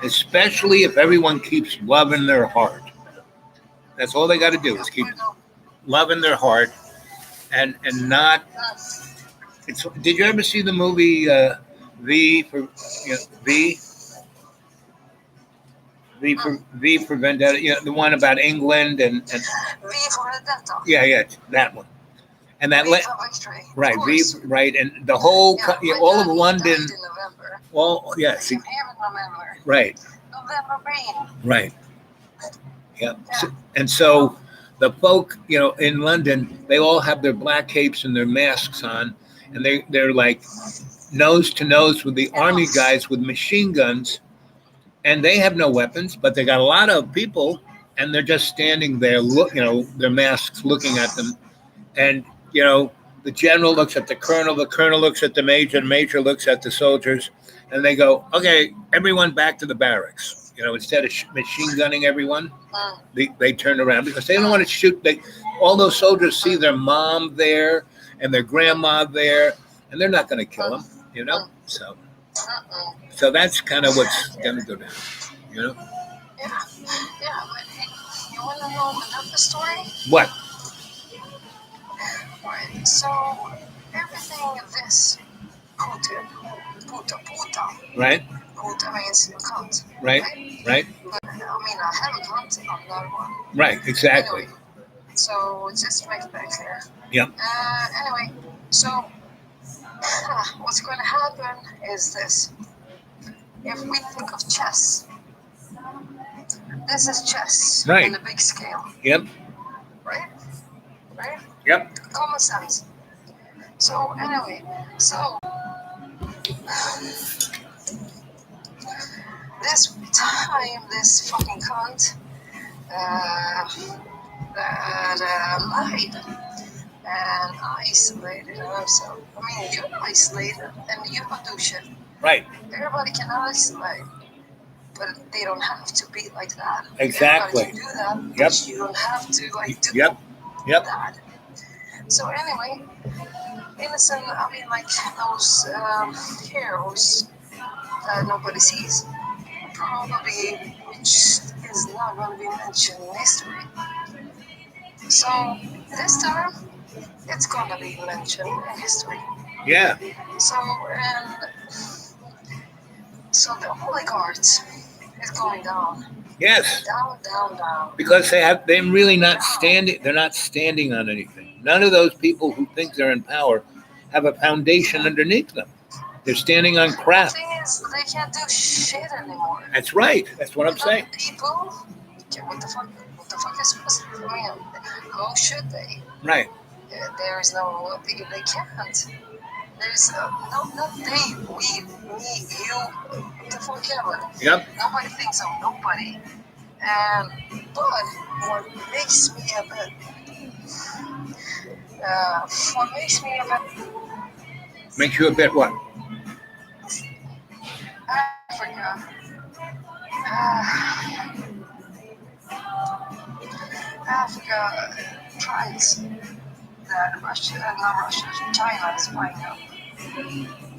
Speaker 1: Especially if everyone keeps loving their heart. That's all they got to do is keep loving their heart and not. Did you ever see the movie V for Vendetta? The one about England and
Speaker 4: V for Vendetta.
Speaker 1: Yeah, that one. And that
Speaker 4: V for victory.
Speaker 1: Right, V right, and the whole all of London.
Speaker 4: In November.
Speaker 1: Well, yes.
Speaker 4: Here in November.
Speaker 1: Right.
Speaker 4: November rain.
Speaker 1: Right. Yeah. So the folk, in London, they all have their black capes and their masks on, and they're like nose to nose with the army guys with machine guns, and they have no weapons, but they got a lot of people, and they're just standing there, their masks looking at them, and the general looks at the colonel looks at the major, and major looks at the soldiers, and they go, okay, everyone back to the barracks. Instead of machine gunning everyone, they turn around because they don't want to shoot. All those soldiers see their mom there and their grandma there, and they're not going to kill them, So that's kind of what's going to go down,
Speaker 4: Yeah, but hey, you want to know another story?
Speaker 1: What?
Speaker 4: Right, so everything of this, Puta.
Speaker 1: Right.
Speaker 4: Puta means cunt.
Speaker 1: Right. Right.
Speaker 4: But, I have a cunt, I'm not one.
Speaker 1: Right, exactly.
Speaker 4: Anyway, so just to make that clear.
Speaker 1: Yep.
Speaker 4: Anyway, so what's going to happen is this. If we think of chess, this is chess
Speaker 1: Right.
Speaker 4: on a big scale.
Speaker 1: Yep.
Speaker 4: Right?
Speaker 1: Yep.
Speaker 4: Common sense. So anyway, this time, this fucking cunt that lied and isolated herself. I mean, you're isolated and you don't do shit.
Speaker 1: Right.
Speaker 4: Everybody can isolate, but they don't have to be like that.
Speaker 1: Exactly.
Speaker 4: Everybody can do that,
Speaker 1: Yep.
Speaker 4: but you don't have to do
Speaker 1: Yep. Yep.
Speaker 4: that. So anyway, innocent. I mean, like those heroes that nobody sees, probably which is not going to be mentioned in history. So this time, it's going to be mentioned in history.
Speaker 1: Yeah.
Speaker 4: So the oligarchs is going down,
Speaker 1: Yes.
Speaker 4: down.
Speaker 1: Because they're really not standing. They're not standing on anything. None of those people who think they're in power have a foundation underneath them. They're standing on
Speaker 4: The
Speaker 1: crap.
Speaker 4: thing is, they can't do shit anymore.
Speaker 1: That's right. That's what I'm saying.
Speaker 4: People, okay, what the fuck is supposed to do? I mean, how should they?
Speaker 1: Right.
Speaker 4: There is no, they can't. There's not they, we, me, you, what the fuck ever.
Speaker 1: Yep.
Speaker 4: Nobody thinks of nobody. But what makes me a bit,
Speaker 1: Makes you a bit what?
Speaker 4: Africa. Africa tries that China is buying up.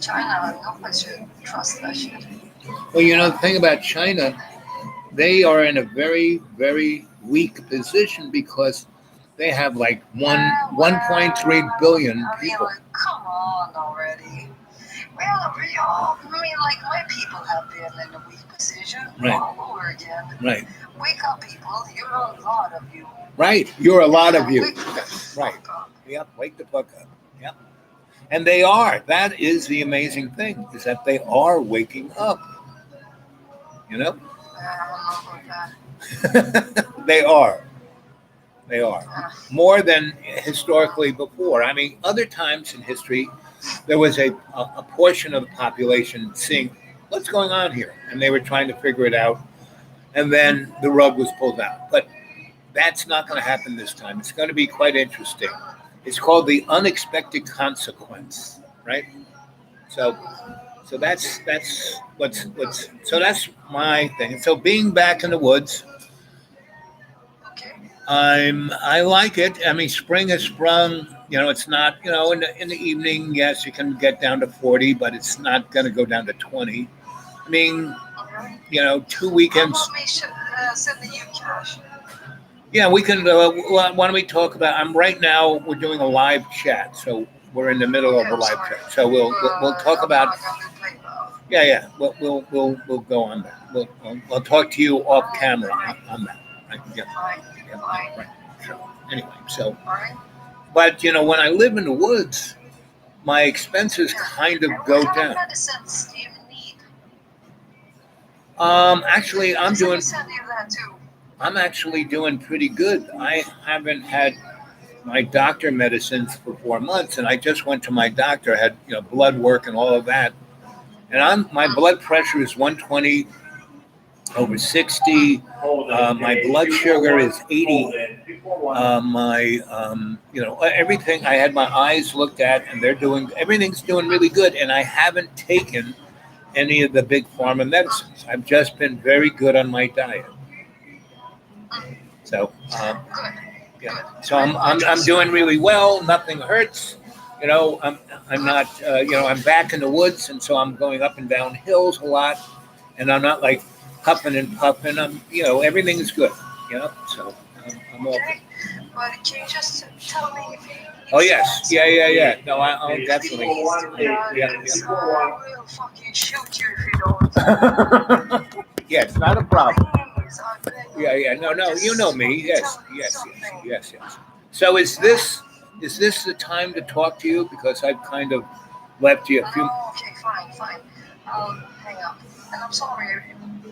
Speaker 4: China, nobody should trust that shit.
Speaker 1: Well, you know, the thing about China, they are in a very, very weak position because they have like 1.3 billion
Speaker 4: I mean,
Speaker 1: people.
Speaker 4: like, come on already. Well, we all, I mean, like, my people have been in a weak position
Speaker 1: Right.
Speaker 4: all over again.
Speaker 1: Right.
Speaker 4: Wake up, people. You're a lot of you.
Speaker 1: Right. You're a lot of you.
Speaker 4: Wake the
Speaker 1: Right.
Speaker 4: fuck up.
Speaker 1: Yep. Wake the fuck up. Yep. And they are. That is the amazing thing, is that they are waking up. You know?
Speaker 4: I don't know about that.
Speaker 1: They are. They are.
Speaker 4: Uh,
Speaker 1: More than historically before. I mean, other times in history, there was a portion of the population seeing what's going on here, and they were trying to figure it out, and then the rug was pulled out. But that's not going to happen this time. It's going to be quite interesting. It's called the unexpected consequence, right? So that's what's so that's my thing. And so being back in the woods,
Speaker 4: okay.
Speaker 1: I like it. I mean, spring has sprung. You know, it's not. You know, in the evening, yes, you can get down to 40, but it's not going to go down to 20. I mean,
Speaker 4: Okay.
Speaker 1: you know, 2
Speaker 4: How
Speaker 1: weekends.
Speaker 4: about me sending you cash?
Speaker 1: Yeah, we can. Why don't we talk about? I'm right now. We're doing a live chat, so we're in the middle of a live chat. So we'll talk about. Yeah. We'll go on that. I'll talk to you off camera on that. Right? Yeah. Yeah. Right. So anyway, so.
Speaker 4: Alright.
Speaker 1: But you know, when I live in the woods, my expenses kind of go
Speaker 4: What kind
Speaker 1: down.
Speaker 4: of medicines do you need?
Speaker 1: Actually, I'm
Speaker 4: Somebody
Speaker 1: doing.
Speaker 4: send you that too.
Speaker 1: I'm actually doing pretty good. I haven't had my doctor medicines for 4 months, and I just went to my doctor, had blood work and all of that, and my blood pressure is 120 over 60. My blood sugar is 80. Everything. I had my eyes looked at, and everything's doing really good, and I haven't taken any of the big pharma medicines. I've just been very good on my diet. So,
Speaker 4: Good.
Speaker 1: yeah. So I'm doing really well. Nothing hurts. I'm not. I'm back in the woods, and so I'm going up and down hills a lot, and I'm not like huffing and puffing. Everything's good. So I'm all.
Speaker 4: Okay. But can you just tell me if you need
Speaker 1: Oh yes,
Speaker 4: shots?
Speaker 1: yeah. No, I'll definitely.
Speaker 4: Yeah. I will fucking shoot you if you don't.
Speaker 1: Yeah, it's not a problem.
Speaker 4: Please, I beg you.
Speaker 1: Yeah. No.
Speaker 4: Just
Speaker 1: You know me.
Speaker 4: fucking
Speaker 1: Yes.
Speaker 4: tell me
Speaker 1: Yes.
Speaker 4: something.
Speaker 1: Yes. So is this the time to talk to you? Because I've kind of left you a few.
Speaker 4: Oh, okay, fine. I'll hang up. And I'm sorry.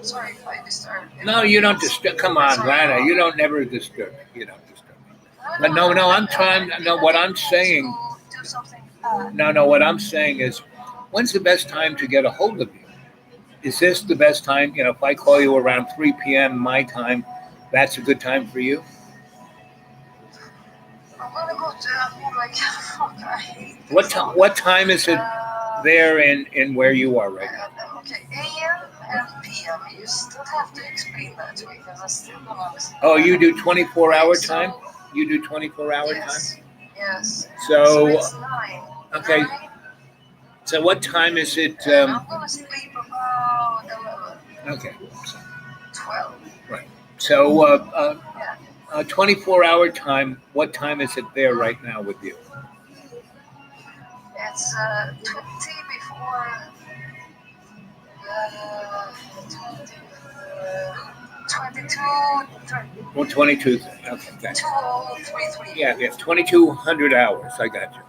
Speaker 4: Sorry if I disturbed you.
Speaker 1: No, you don't disturb. Come on, Lana. You don't never disturb me. You don't disturb me. But no, I'm trying. No, what I'm saying.
Speaker 4: Do something.
Speaker 1: No. What I'm saying is, when's the best time to get a hold of you? Is this the best time? If I call you around 3 p.m. my time, That's a good time for you.
Speaker 4: I'm gonna go to more like fuck, I hate
Speaker 1: What
Speaker 4: this
Speaker 1: time?
Speaker 4: song.
Speaker 1: What time is it there in where you are right now?
Speaker 4: Okay, AM and PM. You still have to explain that to me because I still don't understand.
Speaker 1: Oh, you do 24-hour
Speaker 4: Okay,
Speaker 1: time?
Speaker 4: so
Speaker 1: You do 24-hour time?
Speaker 4: yes, yes. So
Speaker 1: So,
Speaker 4: it's 9.
Speaker 1: okay.
Speaker 4: 9,
Speaker 1: So what time is it?
Speaker 4: and I'm gonna sleep about 11,
Speaker 1: Okay.
Speaker 4: 12.
Speaker 1: Right. So,
Speaker 4: Yeah.
Speaker 1: 24-hour time, what time is it there right now with you?
Speaker 4: It's 20 before 20, 22,
Speaker 1: Well, 22. Okay, gotcha.
Speaker 4: 2:33.
Speaker 1: Yeah, 2,200 hours. I got you.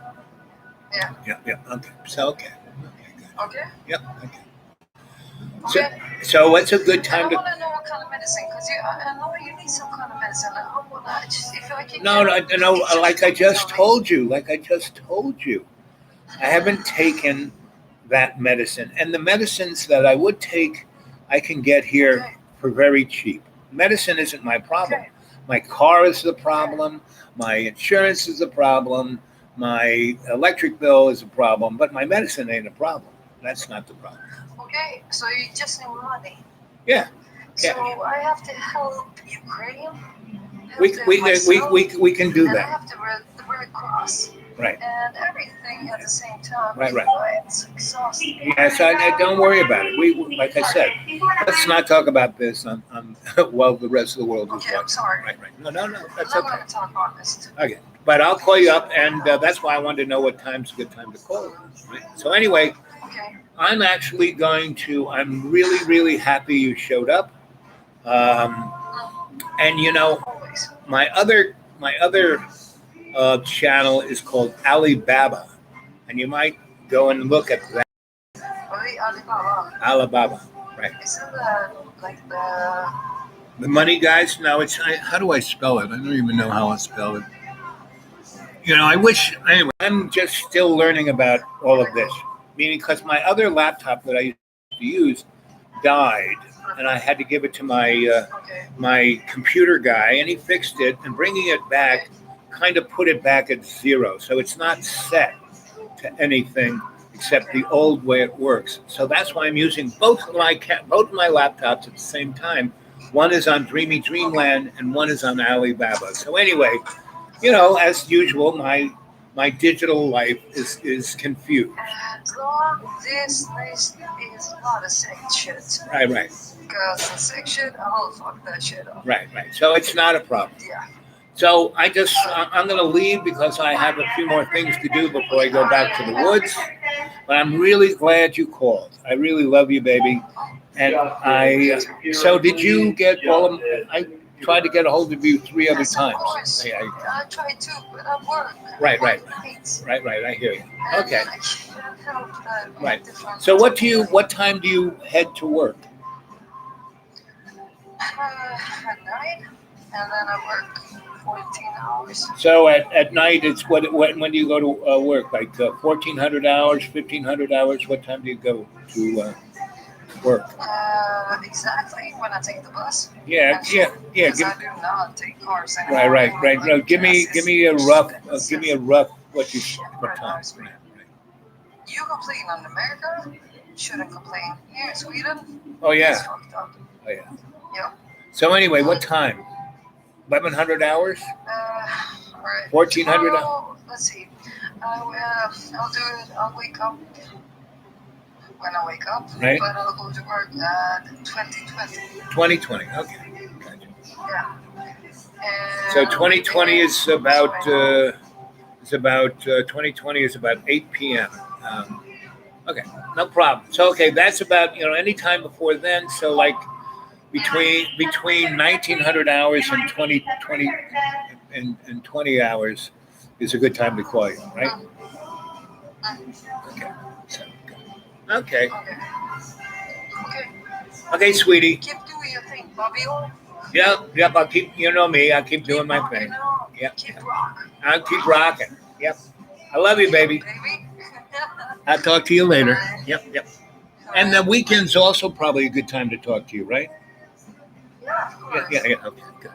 Speaker 4: Yeah.
Speaker 1: Yeah. Okay. So, okay. Okay, gotcha.
Speaker 4: Okay.
Speaker 1: Yep. Okay.
Speaker 4: Okay.
Speaker 1: So what's a good
Speaker 4: And
Speaker 1: time
Speaker 4: I
Speaker 1: to?
Speaker 4: want to know what kind of medicine, because I know you need some kind of medicine. And I want to just, if I can
Speaker 1: No,
Speaker 4: get
Speaker 1: no.
Speaker 4: pictures
Speaker 1: Like I
Speaker 4: from
Speaker 1: just
Speaker 4: you,
Speaker 1: told you. I haven't taken that medicine, and the medicines that I would take, I can get here
Speaker 4: Okay.
Speaker 1: for very cheap. Medicine isn't my problem.
Speaker 4: Okay.
Speaker 1: My car is the problem. My insurance is the problem. My electric bill is a problem, but my medicine ain't a problem. That's not the problem.
Speaker 4: Okay. So you just need money.
Speaker 1: Yeah.
Speaker 4: So
Speaker 1: Yeah.
Speaker 4: I have to help Ukraine.
Speaker 1: We
Speaker 4: help
Speaker 1: we
Speaker 4: myself,
Speaker 1: we can do
Speaker 4: and I
Speaker 1: that.
Speaker 4: have to wear the Red Cross
Speaker 1: Right.
Speaker 4: and everything at the same time.
Speaker 1: Right.
Speaker 4: It's exhausting.
Speaker 1: Yes, don't worry about it. We like I said, let's not talk about this on while the rest of the world is
Speaker 4: Okay, I'm
Speaker 1: watching.
Speaker 4: sorry.
Speaker 1: Right. No, that's
Speaker 4: I'm
Speaker 1: okay.
Speaker 4: not going to talk honest.
Speaker 1: Okay, but I'll call you up, and that's why I wanted to know what time's a good time to call. Right? So anyway,
Speaker 4: Okay.
Speaker 1: I'm actually going to. I'm really happy you showed up. And
Speaker 4: Always.
Speaker 1: my other channel is called Alibaba, and you might go and look at that.
Speaker 4: Alibaba.
Speaker 1: Alibaba, right?
Speaker 4: Isn't like
Speaker 1: The money guys. No, how do I spell it? I don't even know how I spell it. I wish. Anyway, I'm just still learning about all of this. Meaning, because my other laptop that I used to use died, and I had to give it to my computer guy, and he fixed it. And bringing it back, kind of put it back at zero, so it's not set to anything except the old way it works. So that's why I'm using both of my laptops at the same time. One is on Dreamy Dreamland, and one is on Alibaba. So anyway, as usual, my digital life is confused.
Speaker 4: as long this is not a sick shit.
Speaker 1: Right.
Speaker 4: Because a sick shit, I'll fuck that shit up.
Speaker 1: Right. So it's not a problem.
Speaker 4: Yeah.
Speaker 1: So I'm going to leave because I have a few more things to do before I go back to the woods. But I'm really glad you called. I really love you, baby. And so did you get all of? I tried to get a hold of you 3 other
Speaker 4: Yes, of
Speaker 1: times.
Speaker 4: course. I tried to, but I work.
Speaker 1: Right.
Speaker 4: Nights.
Speaker 1: Right. I hear you.
Speaker 4: And
Speaker 1: Okay.
Speaker 4: I can't help that.
Speaker 1: Right.
Speaker 4: Different
Speaker 1: So what time do you head to work?
Speaker 4: at night, and then I work 14 hours.
Speaker 1: So at night, it's when do you go to work? Like 1,400 hours, 1,500 hours? What time do you go to work?
Speaker 4: Exactly when I take the bus.
Speaker 1: Yeah.
Speaker 4: Because I do not take cars anymore.
Speaker 1: Right. No, give me a rough what time? Right.
Speaker 4: You complain on America, shouldn't complain. Here in Sweden,
Speaker 1: Oh yeah.
Speaker 4: it's fucked up.
Speaker 1: Oh yeah.
Speaker 4: Yeah.
Speaker 1: So anyway, what time? 1,100 hours?
Speaker 4: All right.
Speaker 1: 1,400
Speaker 4: Tomorrow, let's see. I'll do it. I'll wake up when I wake up.
Speaker 1: Right.
Speaker 4: But I'll go to work at 2020.
Speaker 1: 2020. Okay. Gotcha.
Speaker 4: Yeah. And
Speaker 1: So 2020 is about 2020 is about 8 p.m. Okay, no problem. So okay, that's about any time before then. So like between 1,900 hours and 20 and 20 hours is a good time to call you, right? Okay. So, okay. Okay, sweetie.
Speaker 4: Keep doing your thing, Bobby.
Speaker 1: Yep. I'll keep. You know me. I'll keep doing my thing. Yep.
Speaker 4: Keep rock.
Speaker 1: I'll keep rocking. Yep. I love you, baby. I'll talk to you later. Yep. And the weekend's also probably a good time to talk to you, right?
Speaker 4: Yeah, of course.
Speaker 1: Yeah. Okay, good.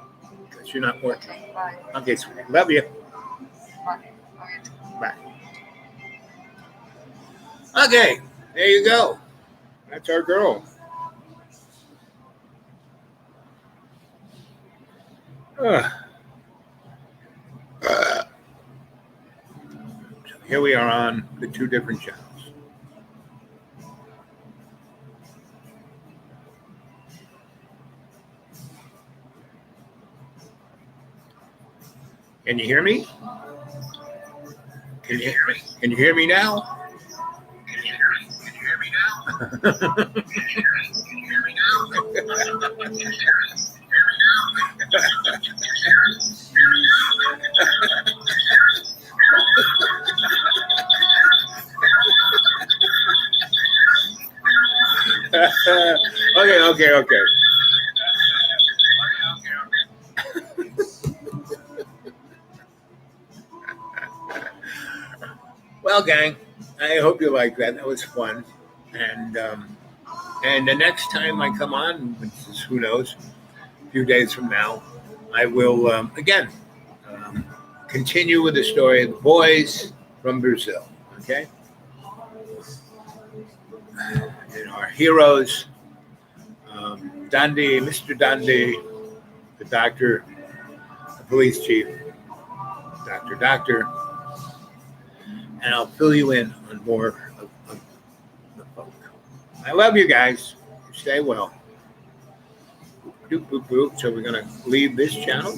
Speaker 1: Because you're not working.
Speaker 4: Okay, bye.
Speaker 1: Okay, sweetie. Love you.
Speaker 4: Bye. Bye.
Speaker 1: Bye. Okay, there you go. That's our girl. Uh, so here we are on the two different channels. Can you hear me? Can you hear me? Can you hear me now? Can you hear me? Can you hear me now? Can you hear me? Can you hear me now? Can you hear me? Can you hear me now? Okay. Well, gang, I hope you liked that. That was fun. And the next time I come on, which is who knows, a few days from now, I will again continue with the story of the boys from Brazil. Okay, and our heroes, Dundee, Mr. Dundee, the doctor, the police chief, doctor, and I'll fill you in on more of the folk. I love you guys. Stay well. So we're going to leave this channel.